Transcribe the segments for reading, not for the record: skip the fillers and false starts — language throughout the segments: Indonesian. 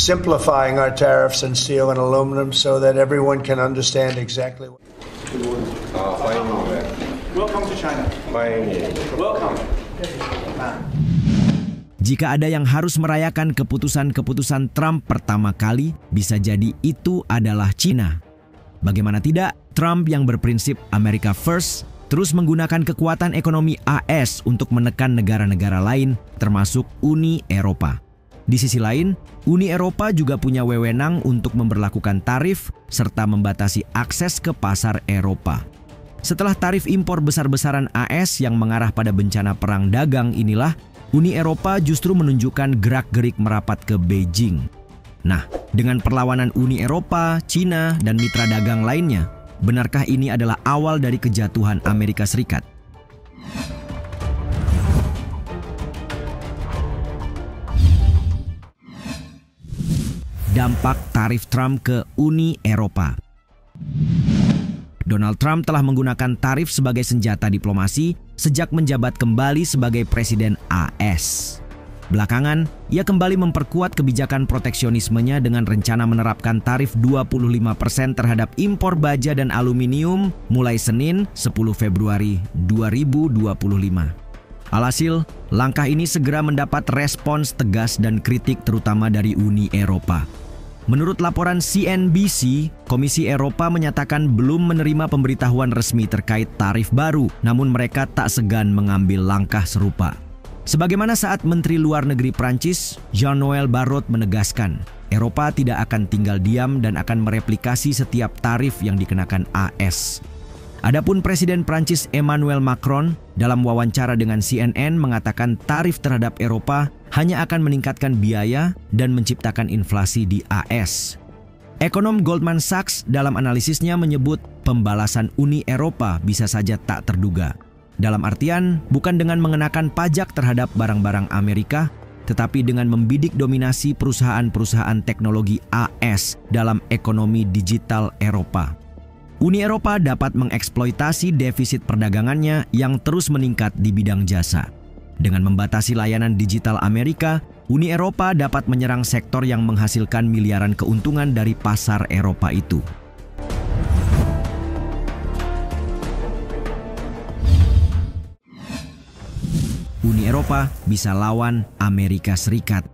simplifying our tariffs on steel and aluminum so that everyone can understand exactly what. Welcome to China. Welcome. Jika ada yang harus merayakan keputusan-keputusan Trump pertama kali, bisa jadi itu adalah China. Bagaimana tidak, Trump yang berprinsip America First terus menggunakan kekuatan ekonomi AS untuk menekan negara-negara lain, termasuk Uni Eropa. Di sisi lain, Uni Eropa juga punya wewenang untuk memberlakukan tarif serta membatasi akses ke pasar Eropa. Setelah tarif impor besar-besaran AS yang mengarah pada bencana perang dagang inilah, Uni Eropa justru menunjukkan gerak-gerik merapat ke Beijing. Nah, dengan perlawanan Uni Eropa, China, dan mitra dagang lainnya, benarkah ini adalah awal dari kejatuhan Amerika Serikat? Dampak tarif Trump ke Uni Eropa. Donald Trump telah menggunakan tarif sebagai senjata diplomasi sejak menjabat kembali sebagai presiden AS. Belakangan, ia kembali memperkuat kebijakan proteksionismenya dengan rencana menerapkan tarif 25% terhadap impor baja dan aluminium mulai Senin 10 Februari 2025. Alhasil, langkah ini segera mendapat respons tegas dan kritik terutama dari Uni Eropa. Menurut laporan CNBC, Komisi Eropa menyatakan belum menerima pemberitahuan resmi terkait tarif baru, namun mereka tak segan mengambil langkah serupa. Sebagaimana saat Menteri Luar Negeri Prancis, Jean-Noël Barrot menegaskan, Eropa tidak akan tinggal diam dan akan mereplikasi setiap tarif yang dikenakan AS. Adapun Presiden Prancis Emmanuel Macron dalam wawancara dengan CNN mengatakan tarif terhadap Eropa hanya akan meningkatkan biaya dan menciptakan inflasi di AS. Ekonom Goldman Sachs dalam analisisnya menyebut pembalasan Uni Eropa bisa saja tak terduga. Dalam artian bukan dengan mengenakan pajak terhadap barang-barang Amerika, tetapi dengan membidik dominasi perusahaan-perusahaan teknologi AS dalam ekonomi digital Eropa. Uni Eropa dapat mengeksploitasi defisit perdagangannya yang terus meningkat di bidang jasa. Dengan membatasi layanan digital Amerika, Uni Eropa dapat menyerang sektor yang menghasilkan miliaran keuntungan dari pasar Eropa itu. Uni Eropa bisa lawan Amerika Serikat.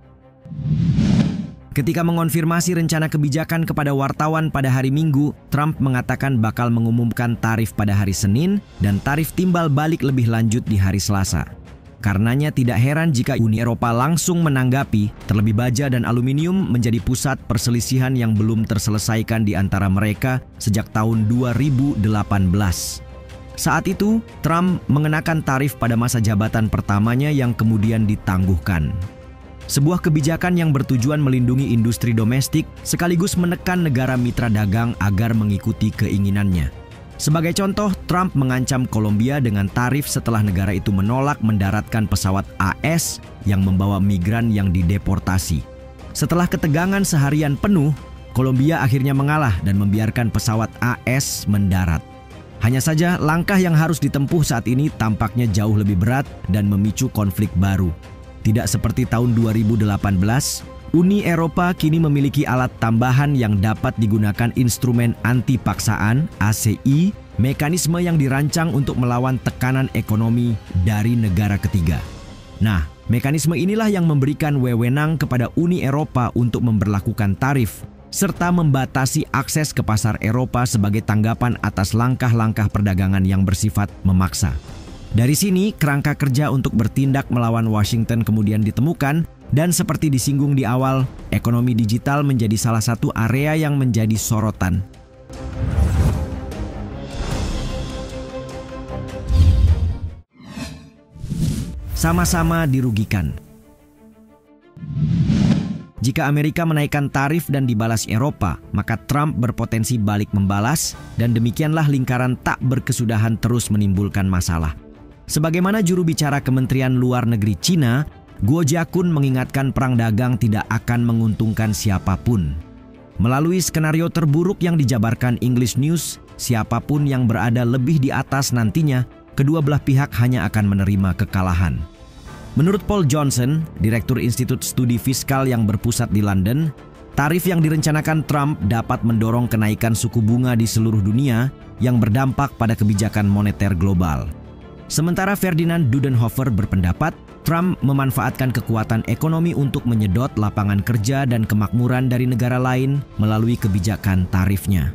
Ketika mengonfirmasi rencana kebijakan kepada wartawan pada hari Minggu, Trump mengatakan bakal mengumumkan tarif pada hari Senin dan tarif timbal balik lebih lanjut di hari Selasa. Karenanya tidak heran jika Uni Eropa langsung menanggapi, terlebih baja dan aluminium menjadi pusat perselisihan yang belum terselesaikan di antara mereka sejak tahun 2018. Saat itu, Trump mengenakan tarif pada masa jabatan pertamanya yang kemudian ditangguhkan. Sebuah kebijakan yang bertujuan melindungi industri domestik sekaligus menekan negara mitra dagang agar mengikuti keinginannya. Sebagai contoh, Trump mengancam Kolombia dengan tarif setelah negara itu menolak mendaratkan pesawat AS yang membawa migran yang dideportasi. Setelah ketegangan seharian penuh, Kolombia akhirnya mengalah dan membiarkan pesawat AS mendarat. Hanya saja langkah yang harus ditempuh saat ini tampaknya jauh lebih berat dan memicu konflik baru. Tidak seperti tahun 2018, Uni Eropa kini memiliki alat tambahan yang dapat digunakan instrumen anti paksaan (ACI), mekanisme yang dirancang untuk melawan tekanan ekonomi dari negara ketiga. Nah, mekanisme inilah yang memberikan wewenang kepada Uni Eropa untuk memberlakukan tarif, serta membatasi akses ke pasar Eropa sebagai tanggapan atas langkah-langkah perdagangan yang bersifat memaksa. Dari sini, kerangka kerja untuk bertindak melawan Washington kemudian ditemukan, dan seperti disinggung di awal, ekonomi digital menjadi salah satu area yang menjadi sorotan. Sama-sama dirugikan. Jika Amerika menaikkan tarif dan dibalas Eropa, maka Trump berpotensi balik membalas, dan demikianlah lingkaran tak berkesudahan terus menimbulkan masalah. Sebagaimana juru bicara Kementerian Luar Negeri China, Guo Jiakun mengingatkan perang dagang tidak akan menguntungkan siapapun. Melalui skenario terburuk yang dijabarkan English News, siapapun yang berada lebih di atas nantinya, kedua belah pihak hanya akan menerima kekalahan. Menurut Paul Johnson, Direktur Institut Studi Fiskal yang berpusat di London, Tarif yang direncanakan Trump dapat mendorong kenaikan suku bunga di seluruh dunia yang berdampak pada kebijakan moneter global. Sementara Ferdinand Dudenhofer berpendapat Trump memanfaatkan kekuatan ekonomi untuk menyedot lapangan kerja dan kemakmuran dari negara lain melalui kebijakan tarifnya.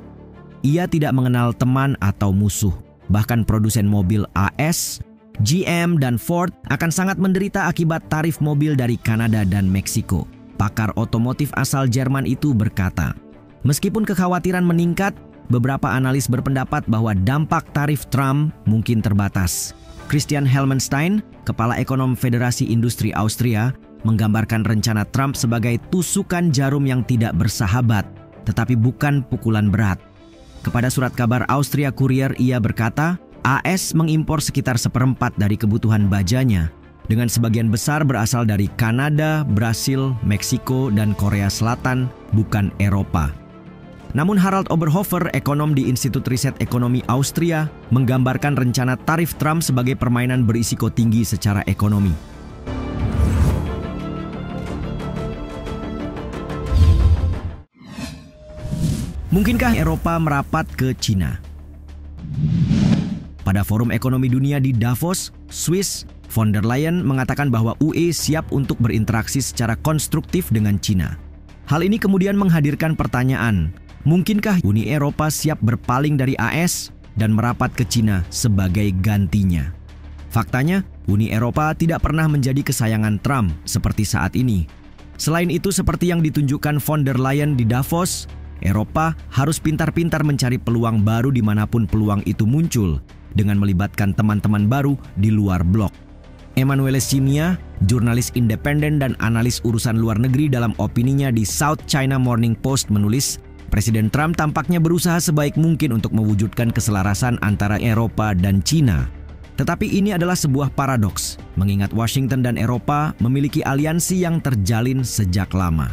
Ia tidak mengenal teman atau musuh. Bahkan produsen mobil AS, GM, dan Ford akan sangat menderita akibat tarif mobil dari Kanada dan Meksiko. Pakar otomotif asal Jerman itu berkata, meskipun kekhawatiran meningkat, beberapa analis berpendapat bahwa dampak tarif Trump mungkin terbatas. Christian Helmenstein, kepala ekonom Federasi Industri Austria, menggambarkan rencana Trump sebagai tusukan jarum yang tidak bersahabat, tetapi bukan pukulan berat. Kepada surat kabar Austria Courier, ia berkata, AS mengimpor sekitar 1/4 dari kebutuhan bajanya, dengan sebagian besar berasal dari Kanada, Brasil, Meksiko, dan Korea Selatan, bukan Eropa. Namun Harald Oberhofer, ekonom di Institut Riset Ekonomi Austria, menggambarkan rencana tarif Trump sebagai permainan berisiko tinggi secara ekonomi. Mungkinkah Eropa merapat ke Cina? Pada Forum Ekonomi Dunia di Davos, Swiss, von der Leyen mengatakan bahwa UE siap untuk berinteraksi secara konstruktif dengan Cina. Hal ini kemudian menghadirkan pertanyaan, mungkinkah Uni Eropa siap berpaling dari AS dan merapat ke Cina sebagai gantinya? Faktanya, Uni Eropa tidak pernah menjadi kesayangan Trump seperti saat ini. Selain itu, seperti yang ditunjukkan von der Leyen di Davos, Eropa harus pintar-pintar mencari peluang baru dimanapun peluang itu muncul dengan melibatkan teman-teman baru di luar blok. Emanuele Simia, jurnalis independen dan analis urusan luar negeri, dalam opininya di South China Morning Post menulis, Presiden Trump tampaknya berusaha sebaik mungkin untuk mewujudkan keselarasan antara Eropa dan Cina. Tetapi ini adalah sebuah paradoks, mengingat Washington dan Eropa memiliki aliansi yang terjalin sejak lama.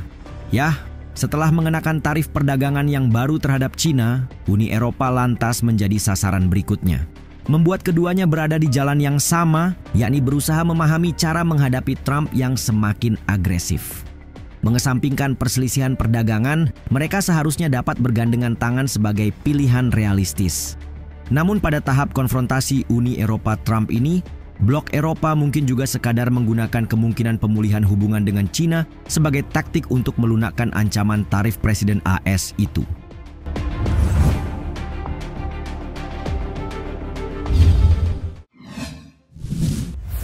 Yah, setelah mengenakan tarif perdagangan yang baru terhadap Cina, Uni Eropa lantas menjadi sasaran berikutnya. Membuat keduanya berada di jalan yang sama, yakni berusaha memahami cara menghadapi Trump yang semakin agresif. Mengesampingkan perselisihan perdagangan, mereka seharusnya dapat bergandengan tangan sebagai pilihan realistis. Namun pada tahap konfrontasi Uni Eropa-Trump ini, blok Eropa mungkin juga sekadar menggunakan kemungkinan pemulihan hubungan dengan Cina sebagai taktik untuk melunakkan ancaman tarif Presiden AS itu.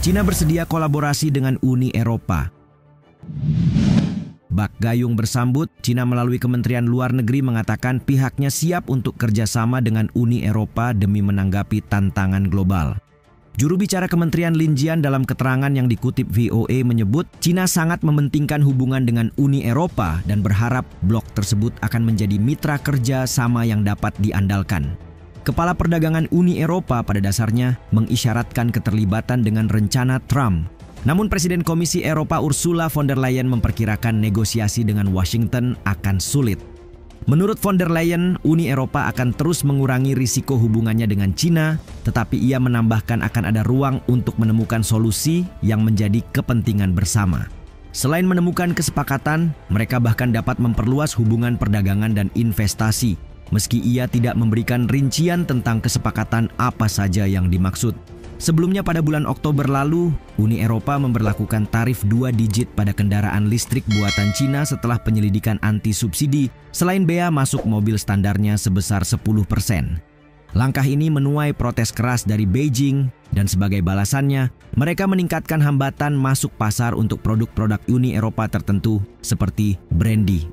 Cina bersedia kolaborasi dengan Uni Eropa. Bak Gayung bersambut, Cina melalui Kementerian Luar Negeri mengatakan pihaknya siap untuk kerjasama dengan Uni Eropa demi menanggapi tantangan global. Juru bicara Kementerian Lin Jian dalam keterangan yang dikutip VOA menyebut Cina sangat mementingkan hubungan dengan Uni Eropa dan berharap blok tersebut akan menjadi mitra kerja sama yang dapat diandalkan. Kepala Perdagangan Uni Eropa pada dasarnya mengisyaratkan keterlibatan dengan rencana Trump. Namun Presiden Komisi Eropa Ursula von der Leyen memperkirakan negosiasi dengan Washington akan sulit. Menurut von der Leyen, Uni Eropa akan terus mengurangi risiko hubungannya dengan Cina, tetapi ia menambahkan akan ada ruang untuk menemukan solusi yang menjadi kepentingan bersama. Selain menemukan kesepakatan, mereka bahkan dapat memperluas hubungan perdagangan dan investasi, meski ia tidak memberikan rincian tentang kesepakatan apa saja yang dimaksud. Sebelumnya pada bulan Oktober lalu, Uni Eropa memberlakukan tarif 2 digit pada kendaraan listrik buatan Cina setelah penyelidikan anti-subsidi, selain bea masuk mobil standarnya sebesar 10%. Langkah ini menuai protes keras dari Beijing, dan sebagai balasannya, mereka meningkatkan hambatan masuk pasar untuk produk-produk Uni Eropa tertentu seperti brandy.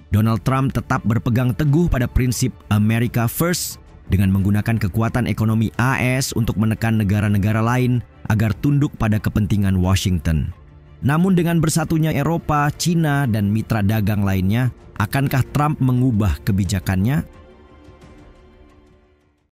Donald Trump tetap berpegang teguh pada prinsip America First dengan menggunakan kekuatan ekonomi AS untuk menekan negara-negara lain agar tunduk pada kepentingan Washington. Namun dengan bersatunya Eropa, Cina, dan mitra dagang lainnya, akankah Trump mengubah kebijakannya?